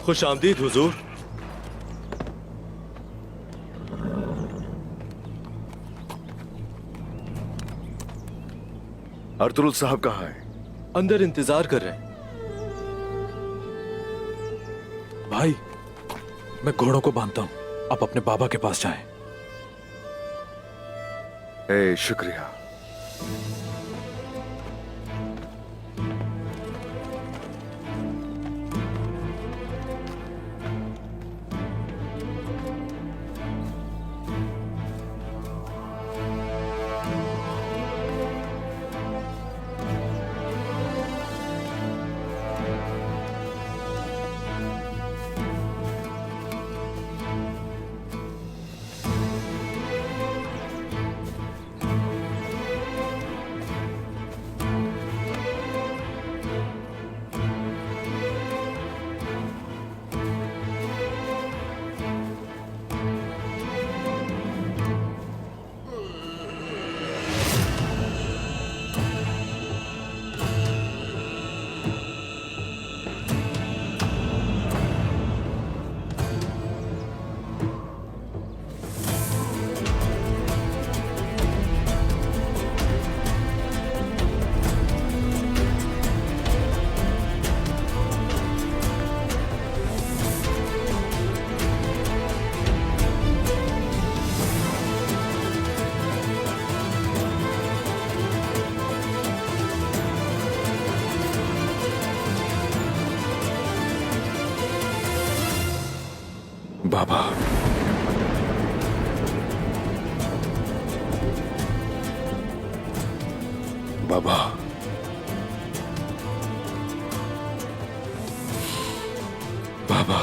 खुश आमदीद हुजूर। अर्तुगरुल साहब कहाँ है? अंदर इंतजार कर रहे हैं। भाई, मैं घोड़ों को बांधता हूं, आप अपने बाबा के पास जाएं। शुक्रिया। बाबा, बाबा, बाबा,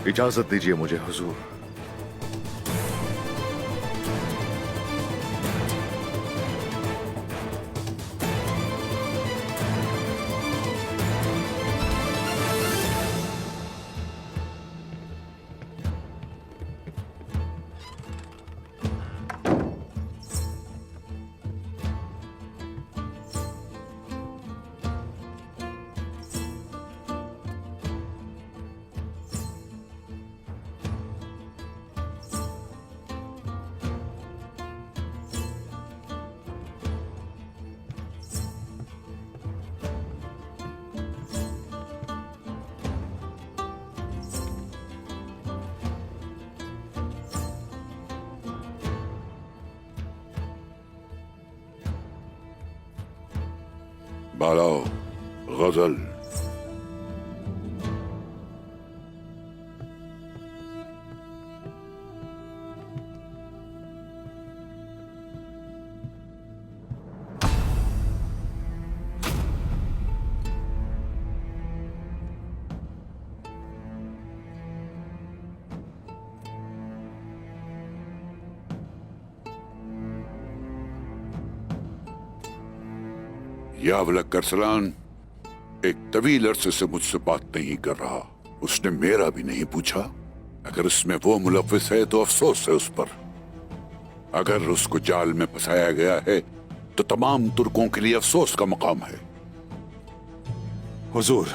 इजाजत दीजिए मुझे हुजूर। बालाओ गजल। यावलक करसलान एक तवील अरसे से मुझसे बात नहीं कर रहा। उसने मेरा भी नहीं पूछा। अगर उसमें वो मुलव्विस है तो अफसोस है उस पर। अगर उसको जाल में फंसाया गया है तो तमाम तुर्कों के लिए अफसोस का मकाम है। हुजूर,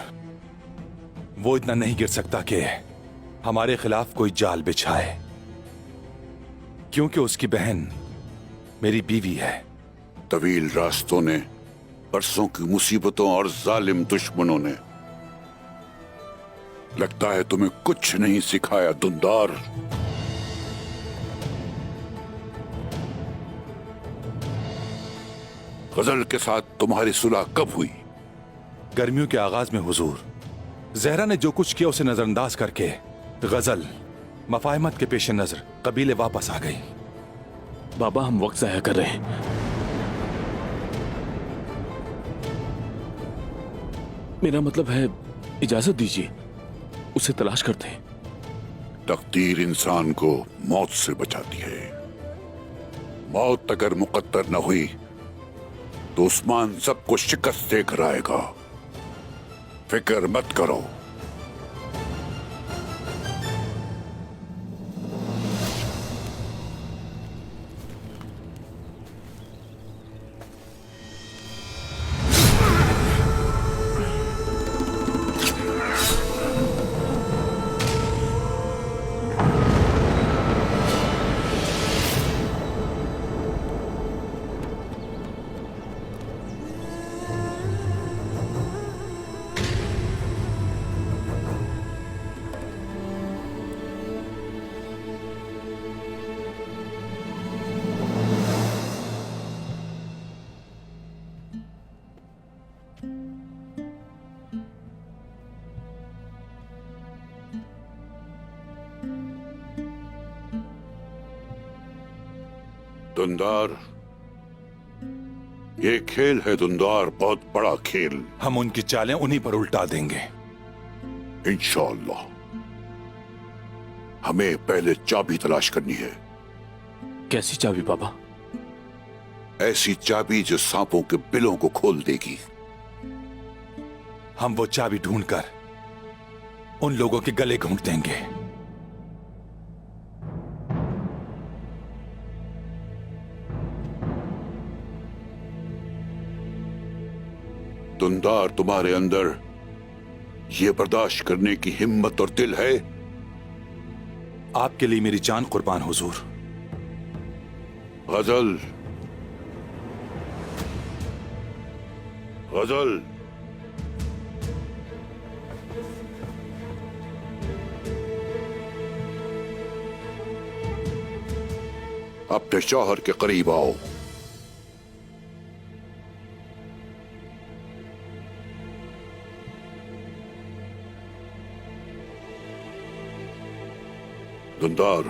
वो इतना नहीं गिर सकता कि हमारे खिलाफ कोई जाल बिछाए, क्योंकि उसकी बहन मेरी बीवी है। तवील रास्तों ने, बरसों की मुसीबतों और जालिम दुश्मनों ने, लगता है तुम्हें कुछ नहीं सिखाया दुंदार। गजल के साथ तुम्हारी सुलह कब हुई? गर्मियों के आगाज में हुजूर। जहरा ने जो कुछ किया उसे नजरअंदाज करके गजल मफाहमत के पेश नजर कबीले वापस आ गई। बाबा, हम वक्त जाया कर रहे हैं। मेरा मतलब है, इजाजत दीजिए, उसे तलाश करते हैं। तकदीर इंसान को मौत से बचाती है। मौत अगर मुकद्दर न हुई तो उस्मान सबको शिकस्त देकर आएगा। फिक्र मत करो। दुंदार, ये खेल है दुंदार, बहुत बड़ा खेल। हम उनकी चालें उन्हीं पर उल्टा देंगे इंशाअल्लाह। हमें पहले चाबी तलाश करनी है। कैसी चाबी बाबा? ऐसी चाबी जो सांपों के बिलों को खोल देगी। हम वो चाबी ढूंढकर उन लोगों के गले घूंट देंगे। दुंदार, तुम्हारे अंदर ये बर्दाश्त करने की हिम्मत और दिल है? आपके लिए मेरी जान कुर्बान हुजूर। गजल, गजल, अपने शौहर के करीब आओ। दुंदार,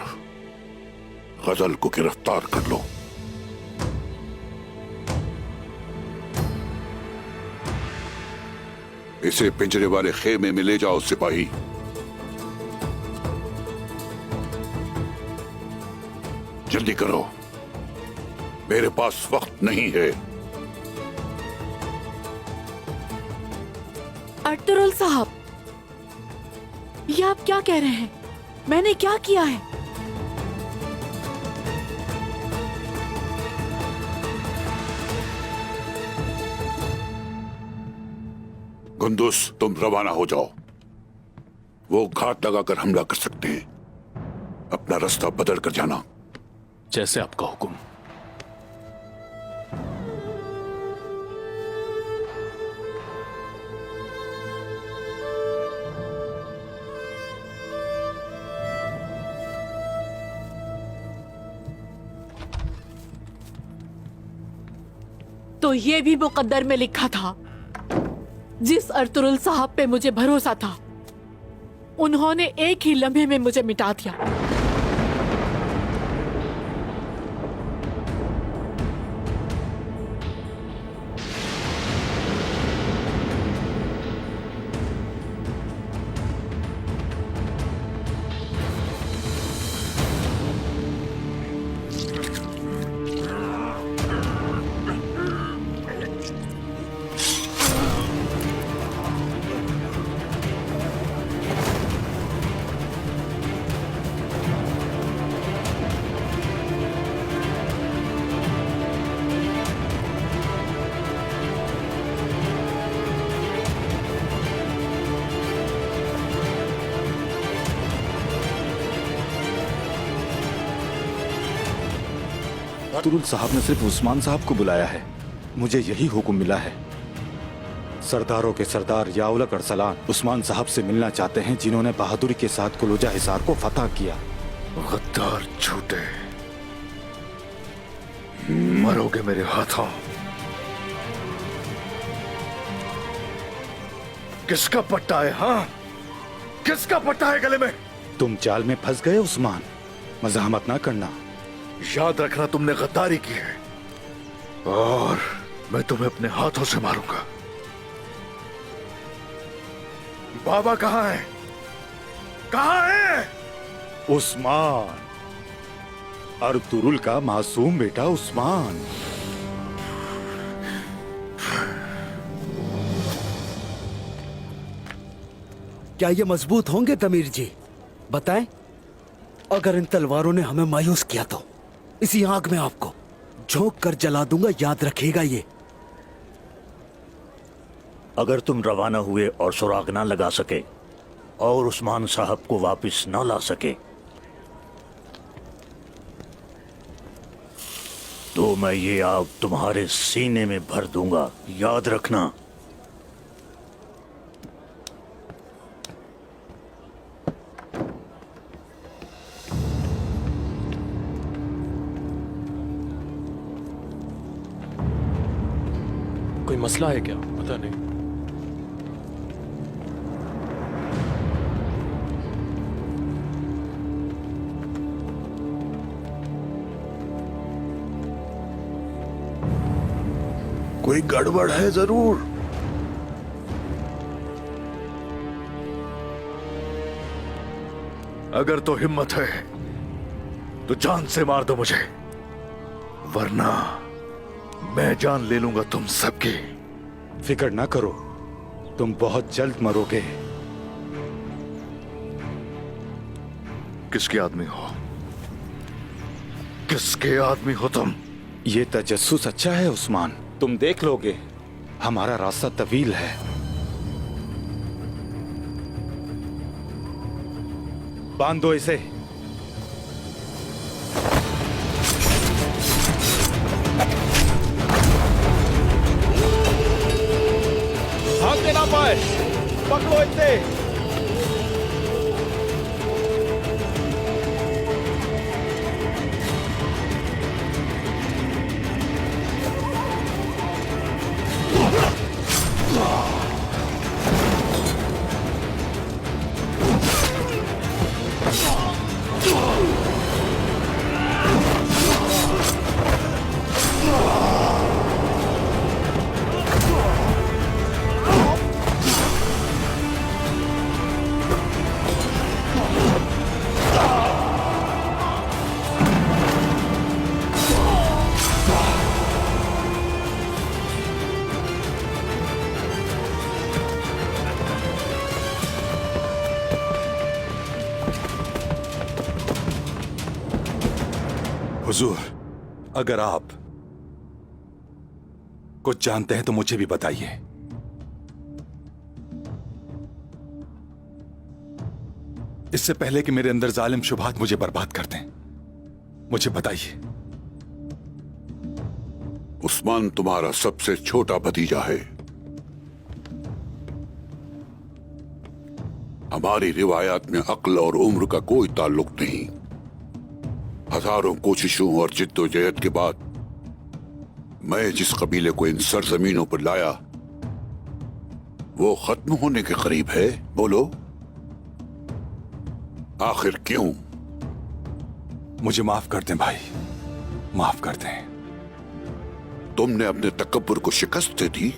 गजल को गिरफ्तार कर लो। इसे पिंजरे वाले खेमे में ले जाओ सिपाही। जल्दी करो, मेरे पास वक्त नहीं है। अर्तुरुल साहब, ये आप क्या कह रहे हैं? मैंने क्या किया है? गुंदुस, तुम रवाना हो जाओ। वो घात लगाकर हमला कर सकते हैं। अपना रास्ता बदल कर जाना। जैसे आपका हुक्म। तो ये भी मुकद्दर में लिखा था। जिस अर्तुरुल साहब पे मुझे भरोसा था, उन्होंने एक ही लम्हे में मुझे मिटा दिया। अर्तुरुल साहब ने सिर्फ उस्मान साहब को बुलाया है। मुझे यही हुक्म मिला है। सरदारों के सरदार याउलक अरसलान उस्मान साहब से मिलना चाहते हैं, जिन्होंने बहादुरी के साथ कुलूजा हिसार को फतह किया। गद्दार झूठे, मरोगे मेरे हाथों। किसका पट्टा है? हाँ, किसका पट्टा है गले में? तुम जाल में फंस गए उस्मान, मज़ाहमत ना करना। याद रखना, तुमने गद्दारी की है और मैं तुम्हें अपने हाथों से मारूंगा। बाबा कहाँ है? कहाँ है? उस्मान, अर्तुरुल का मासूम बेटा उस्मान। क्या ये मजबूत होंगे तमीर जी? बताएं। अगर इन तलवारों ने हमें मायूस किया तो इसी आग में आपको झोंक कर जला दूंगा, याद रखिएगा ये। अगर तुम रवाना हुए और सुराग ना लगा सके और उस्मान साहब को वापस ना ला सके तो मैं ये आग तुम्हारे सीने में भर दूंगा, याद रखना। कोई मसला है क्या? पता नहीं। कोई गड़बड़ है जरूर। अगर तो हिम्मत है तो जान से मार दो मुझे, वरना मैं जान ले लूंगा तुम सबकी। फिक्र ना करो, तुम बहुत जल्द मरोगे। किसके आदमी हो? किसके आदमी हो तुम? ये तजस्सुस अच्छा है उस्मान, तुम देख लोगे। हमारा रास्ता तवील है। बांधो इसे। भागने ना पाए, पकड़ो इसे। हुजूर, अगर आप कुछ जानते हैं तो मुझे भी बताइए। इससे पहले कि मेरे अंदर जालिम शुबहात मुझे बर्बाद कर दें, मुझे बताइए। उस्मान तुम्हारा सबसे छोटा भतीजा है। हमारी रिवायात में अक्ल और उम्र का कोई ताल्लुक नहीं। हजारों कोशिशों और जिद्दोजहद के बाद मैं जिस कबीले को इन सरजमीनों पर लाया वो खत्म होने के करीब है। बोलो, आखिर क्यों? मुझे माफ कर दें भाई, माफ कर दें। तुमने अपने तकब्बुर को शिकस्त दे दी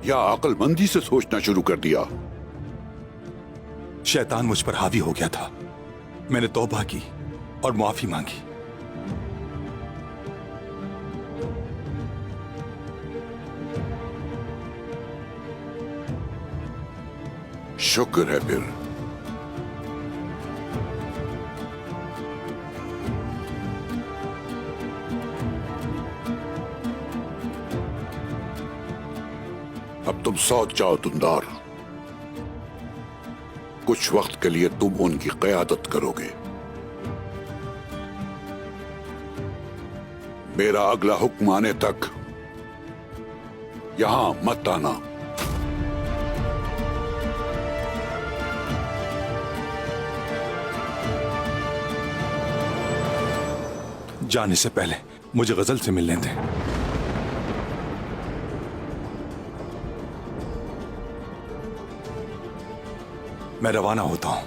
या अक्लमंदी से सोचना शुरू कर दिया? शैतान मुझ पर हावी हो गया था। मैंने तौबा की और माफी मांगी। शुक्र है फिर। अब तुम सौत जाओ दुंदार। कुछ वक्त के लिए तुम उनकी क़यादत करोगे। मेरा अगला हुक्म आने तक यहां मत आना। जाने से पहले मुझे गजल से मिलने दें। मैं रवाना होता हूं।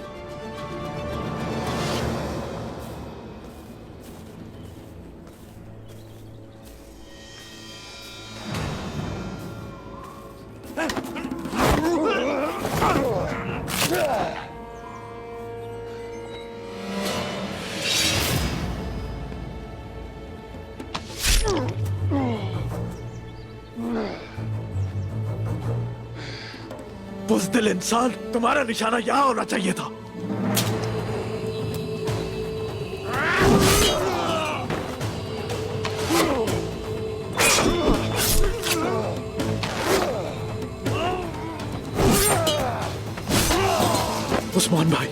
बुज़दिल इंसान, तुम्हारा निशाना यहाँ होना चाहिए था। उस्मान भाई,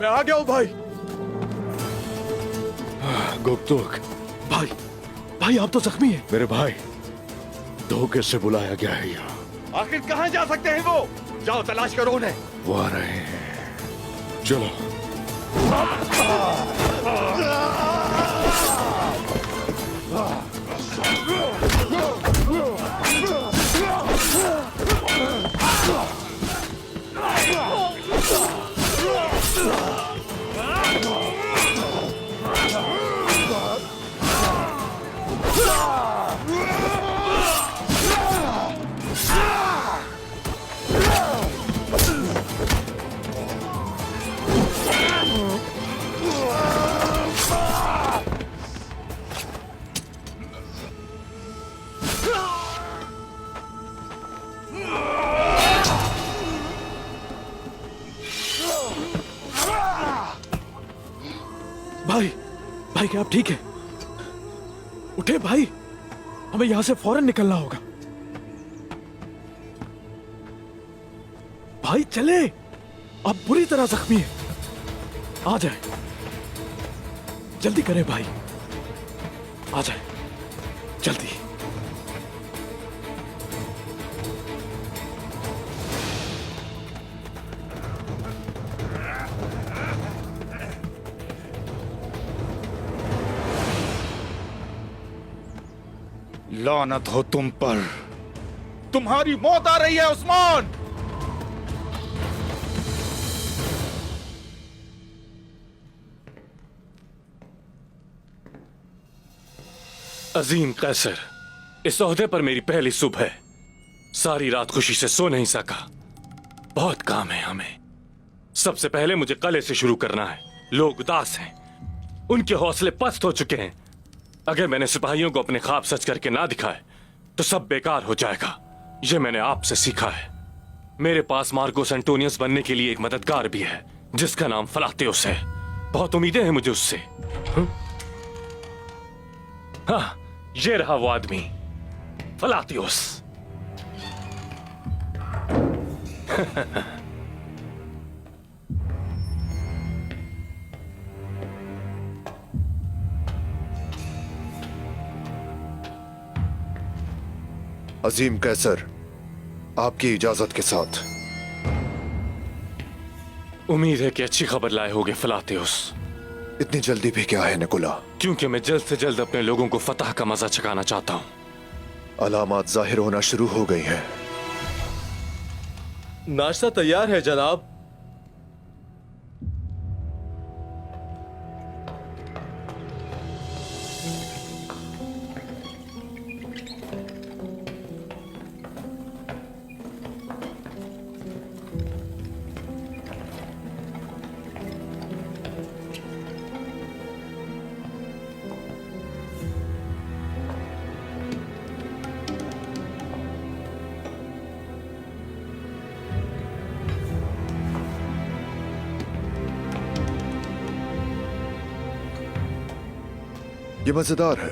मैं आ गया हूं भाई। गुप्तुक, भाई, भाई आप तो जख्मी हैं। मेरे भाई, धोखे से बुलाया गया है यहाँ। आखिर कहाँ जा सकते हैं वो? जाओ तलाश करो उन्हें। वो आ रहे हैं, चलो। भाई, भाई क्या आप ठीक है? उठे भाई, हमें यहां से फौरन निकलना होगा। भाई चले, आप बुरी तरह जख्मी हैं। आ जाए, जल्दी करें भाई, आ जाए जल्दी। लानत हो तुम पर, तुम्हारी मौत आ रही है उस्मान। अजीम कैसर, इस ओहदे पर मेरी पहली सुबह है। सारी रात खुशी से सो नहीं सका। बहुत काम है हमें। सबसे पहले मुझे कले से शुरू करना है। लोग उदास हैं, उनके हौसले पस्त हो चुके हैं। अगर मैंने सिपाहियों को अपने ख्वाब सच करके ना दिखाए तो सब बेकार हो जाएगा। यह मैंने आपसे सीखा है। मेरे पास मार्कोस एंटोनियस बनने के लिए एक मददगार भी है जिसका नाम फलातियुस है। बहुत उम्मीदें हैं मुझे उससे। हाँ, ये रहा वो आदमी, फलातियुस। अजीम कैसर, आपकी इजाजत के साथ। उम्मीद है कि अच्छी खबर लाए होगे फलातियुस। इतनी जल्दी भी क्या है निकोला? क्योंकि मैं जल्द से जल्द अपने लोगों को फतह का मजा चखाना चाहता हूं। अलामात जाहिर होना शुरू हो गई हैं। नाश्ता तैयार है जनाब। ये मजेदार है।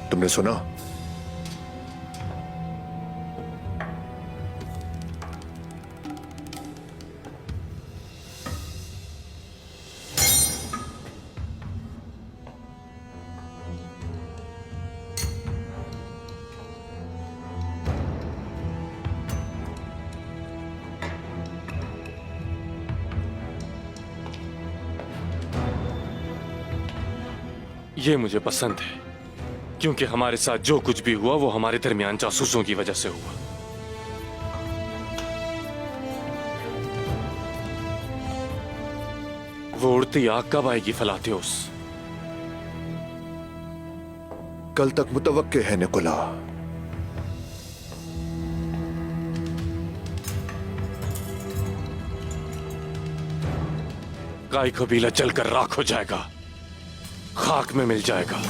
तुमने सुना? ये मुझे पसंद है क्योंकि हमारे साथ जो कुछ भी हुआ वो हमारे दरमियान जासूसों की वजह से हुआ। वो उड़ती आग कब आएगी फलातियोस? कल तक मुतवक्के है निकोला। काई कबीला जलकर राख हो जाएगा, खाक में मिल जाएगा।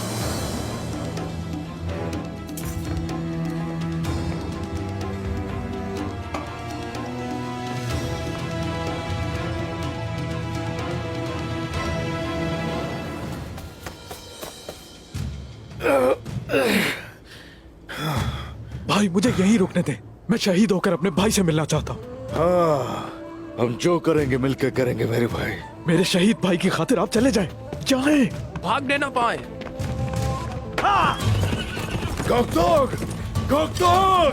भाई मुझे यहीं रुकने दे, मैं शहीद होकर अपने भाई से मिलना चाहता हूँ। हाँ, हम जो करेंगे मिलकर करेंगे मेरे भाई। मेरे शहीद भाई की खातिर आप चले जाएं, जाएं। भागने ना पाए। गोकतोग! गोकतोग!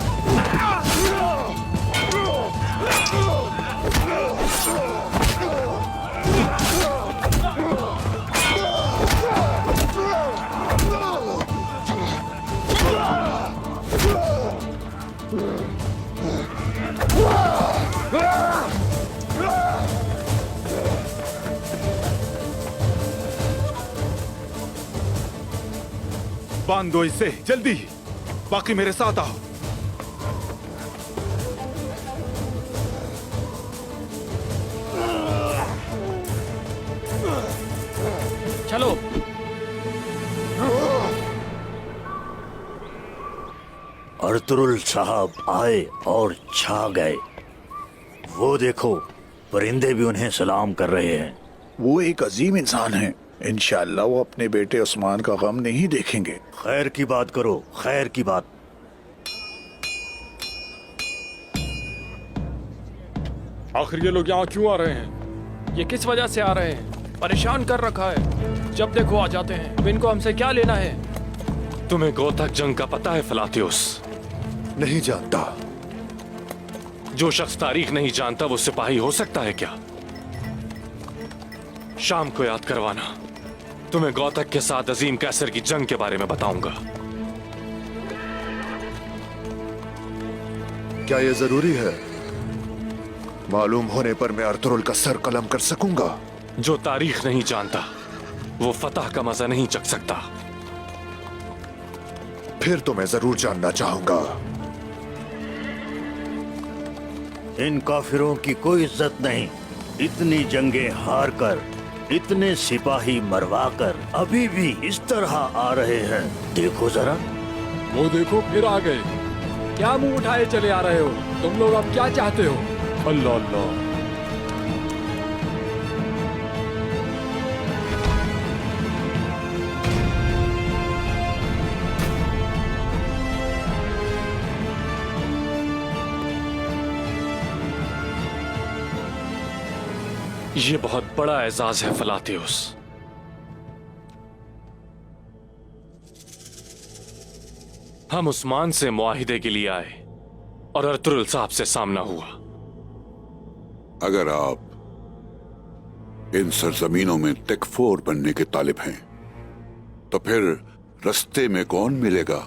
बांध दो इसे जल्दी, बाकी मेरे साथ आओ। चलो। अर्तुरुल साहब आए और छा गए। वो देखो, परिंदे भी उन्हें सलाम कर रहे हैं। वो एक अजीम इंसान है, इंशाअल्लाह वो अपने बेटे उस्मान का गम नहीं देखेंगे। खैर की बात करो, खैर की बात। आखिर ये लोग यहाँ क्यों आ रहे हैं? ये किस वजह से आ रहे हैं? परेशान कर रखा है, जब देखो आ जाते हैं। अब इनको हमसे क्या लेना है? तुम्हें गोतक जंग का पता है फलातियोस? नहीं जानता। जो शख्स तारीख नहीं जानता वो सिपाही हो सकता है क्या? शाम को याद करवाना, तुम्हें गौतक के साथ अजीम कैसर की जंग के बारे में बताऊंगा। क्या यह जरूरी है? मालूम होने पर मैं अर्तुरुल का सर कलम कर सकूंगा। जो तारीख नहीं जानता वो फतह का मजा नहीं चख सकता। फिर तो मैं जरूर जानना चाहूंगा। इन काफिरों की कोई इज्जत नहीं। इतनी जंगें हार कर, इतने सिपाही मरवा कर अभी भी इस तरह आ रहे हैं। देखो जरा। वो देखो फिर आ गए। क्या मुंह उठाए चले आ रहे हो? तुम लोग अब क्या चाहते हो? अल्लाह अल्लाह। ये बहुत बड़ा एजाज है फलातियोस। हम उस्मान से मुआहिदे के लिए आए और अर्तुरुल साहब से सामना हुआ। अगर आप इन सरजमीनों में तकफोर बनने के तालिब हैं, तो फिर रस्ते में कौन मिलेगा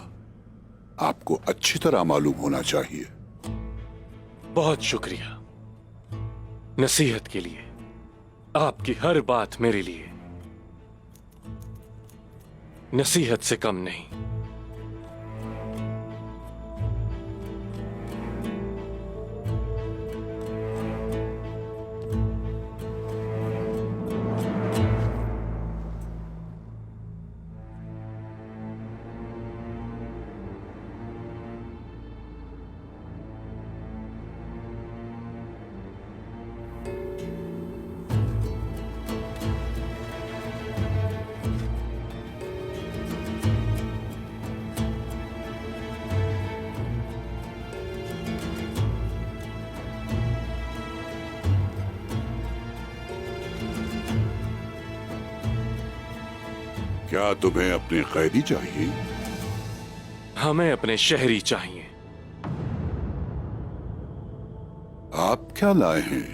आपको अच्छी तरह मालूम होना चाहिए। बहुत शुक्रिया नसीहत के लिए। आपकी हर बात मेरे लिए नसीहत से कम नहीं। क्या तुम्हें अपने कैदी चाहिए? हमें अपने शहरी चाहिए। आप क्या लाए हैं?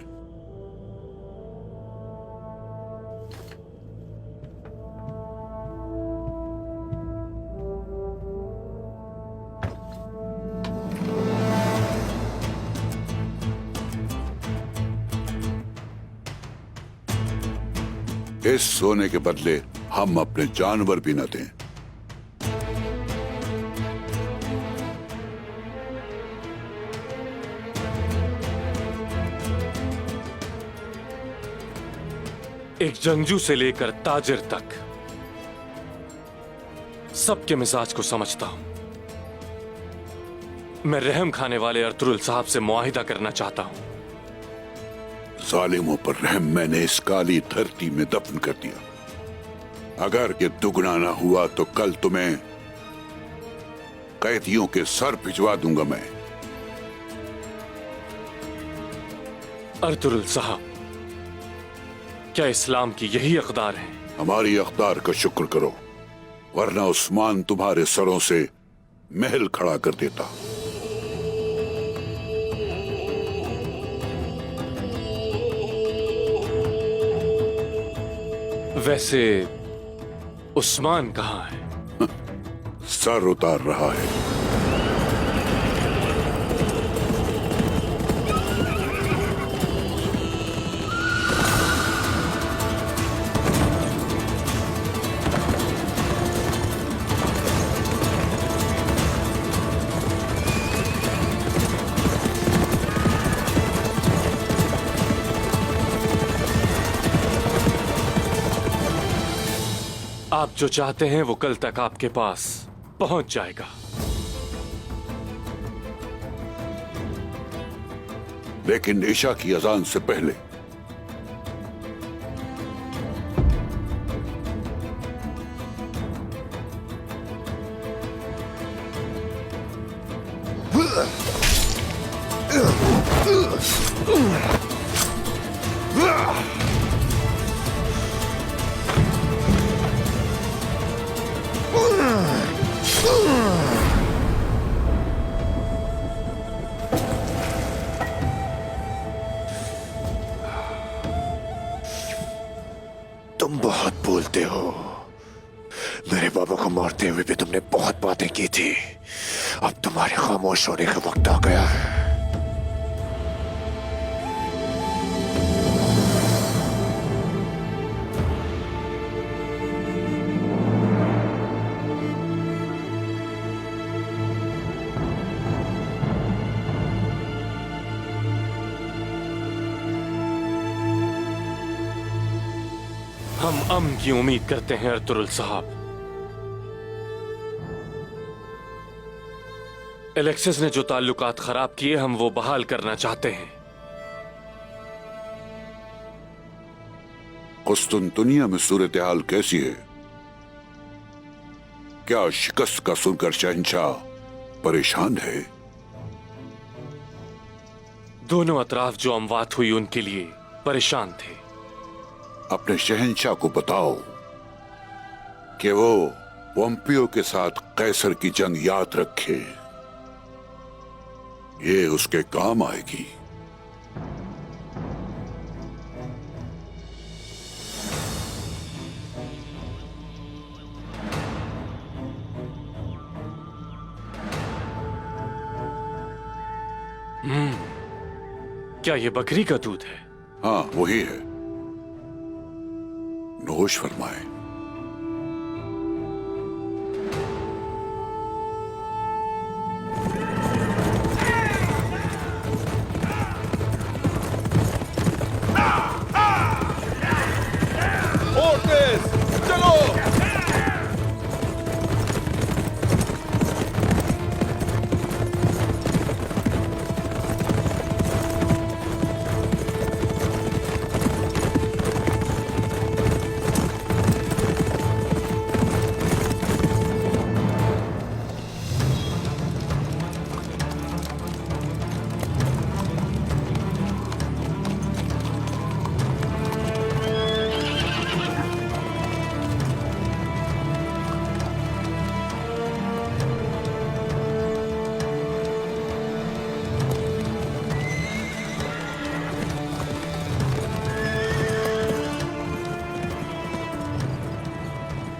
इस सोने के बदले हम अपने जानवर भी न दें। एक जंगजू से लेकर ताजिर तक सबके मिजाज को समझता हूं। मैं रहम खाने वाले अर्तुरुल साहब से मुआहिदा करना चाहता हूं। जालिमों पर रहम मैंने इस काली धरती में दफन कर दिया। अगर ये दुगना ना हुआ तो कल तुम्हें कैदियों के सर भिजवा दूंगा मैं। अर्तुरुल साहब, क्या इस्लाम की यही अक़दार है? हमारी अक़दार का शुक्र करो, वरना उस्मान तुम्हारे सरों से महल खड़ा कर देता। वैसे उस्मान कहाँ है? सर उतार रहा है। आप जो चाहते हैं वो कल तक आपके पास पहुंच जाएगा। लेकिन ईशा की अजान से पहले तुम बहुत बोलते हो। मेरे बाबा को मारते हुए भी तुमने बहुत बातें की थी। अब तुम्हारे खामोश होने का वक्त आ गया है। हम अमन की उम्मीद करते हैं अर्तुरुल साहब। एलेक्सिस ने जो ताल्लुकात खराब किए हम वो बहाल करना चाहते हैं। कुस्तुनतुनिया में सूरत हाल कैसी है? क्या शिकस्त का सुनकर शहंशाह परेशान है? दोनों अतराफ जो अमवात हुई उनके लिए परेशान थे। अपने शहंशाह को बताओ कि वो पोम्पियो के साथ कैसर की जंग याद रखे। ये उसके काम आएगी। क्या ये बकरी का दूध है? हाँ, वही है। नोश फरमाए। चलो।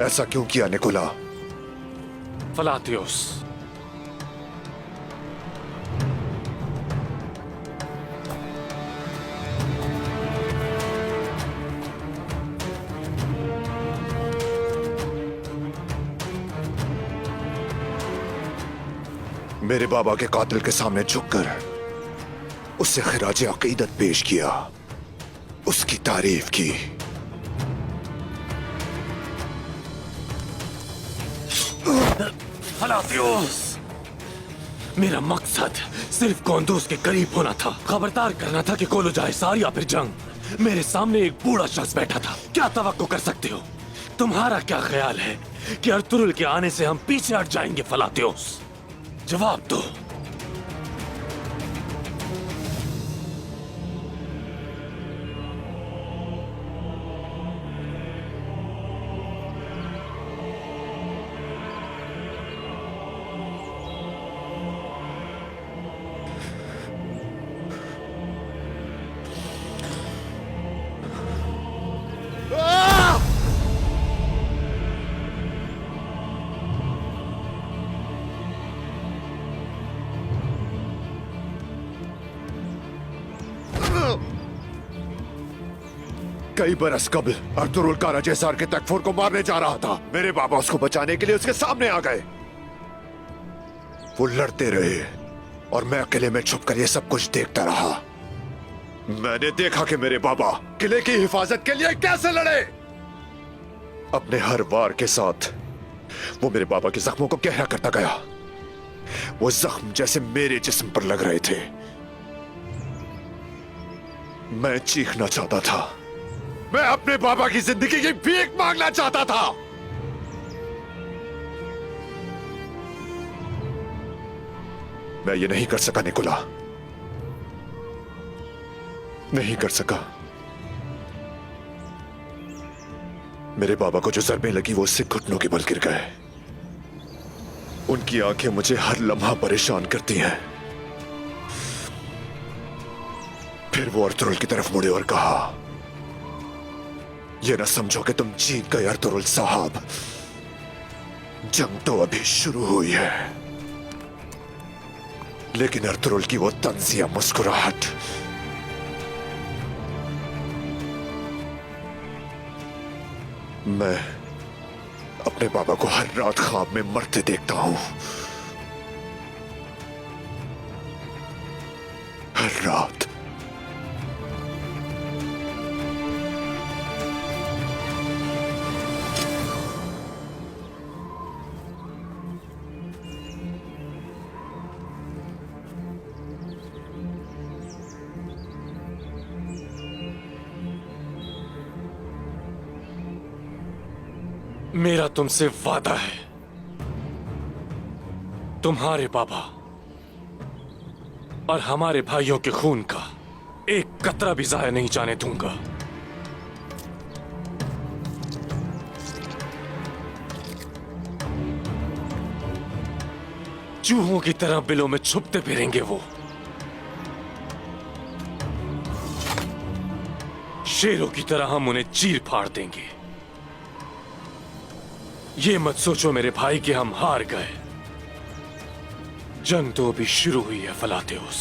ऐसा क्यों किया निकोला? फलातियोस, मेरे बाबा के कातिल के सामने झुककर उससे खिराज अकीदत पेश किया, उसकी तारीफ की। फलातियोस, मेरा मकसद सिर्फ कोंदोस के करीब होना था, खबरदार करना था कि कोलोजा हिसार या फिर जंग। मेरे सामने एक बूढ़ा शख्स बैठा था, क्या तवक्को कर सकते हो? तुम्हारा क्या ख्याल है कि अर्तुरुल के आने से हम पीछे हट जाएंगे फलातियोस? जवाब दो। कई बरस कबल अर्तुरुल काराजेसार के तकफुर को मारने जा रहा था। मेरे बाबा उसको बचाने के लिए उसके सामने आ गए। वो लड़ते रहे और मैं अकेले में छुपकर ये सब कुछ देखता रहा। मैंने देखा कि मेरे बाबा किले की हिफाजत के लिए कैसे लड़े। अपने हर वार के साथ वो मेरे बाबा के जख्मों को गहरा करता गया। वो जख्म जैसे मेरे जिस्म पर लग रहे थे। मैं चीखना चाहता था, मैं अपने बाबा की जिंदगी की भीख मांगना चाहता था। मैं ये नहीं कर सका निकोला, नहीं कर सका। मेरे बाबा को जो ज़रबें लगी वो उससे घुटनों के बल गिर गए। उनकी आंखें मुझे हर लम्हा परेशान करती हैं। फिर वो अर्तुरुल की तरफ मुड़े और कहा, ये ना समझो कि तुम जीत गए अर्तुरुल साहब, जंग तो अभी शुरू हुई है। लेकिन अर्तुरुल की वो तंजिया मुस्कुराहट, मैं अपने बाबा को हर रात ख्वाब में मरते देखता हूं, हर रात। मेरा तुमसे वादा है, तुम्हारे बाबा और हमारे भाइयों के खून का एक कतरा भी जाया नहीं जाने दूंगा। चूहों की तरह बिलों में छुपते फिरेंगे वो, शेरों की तरह हम उन्हें चीर फाड़ देंगे। ये मत सोचो मेरे भाई कि हम हार गए, जंग तो अभी शुरू हुई है फलातियोस।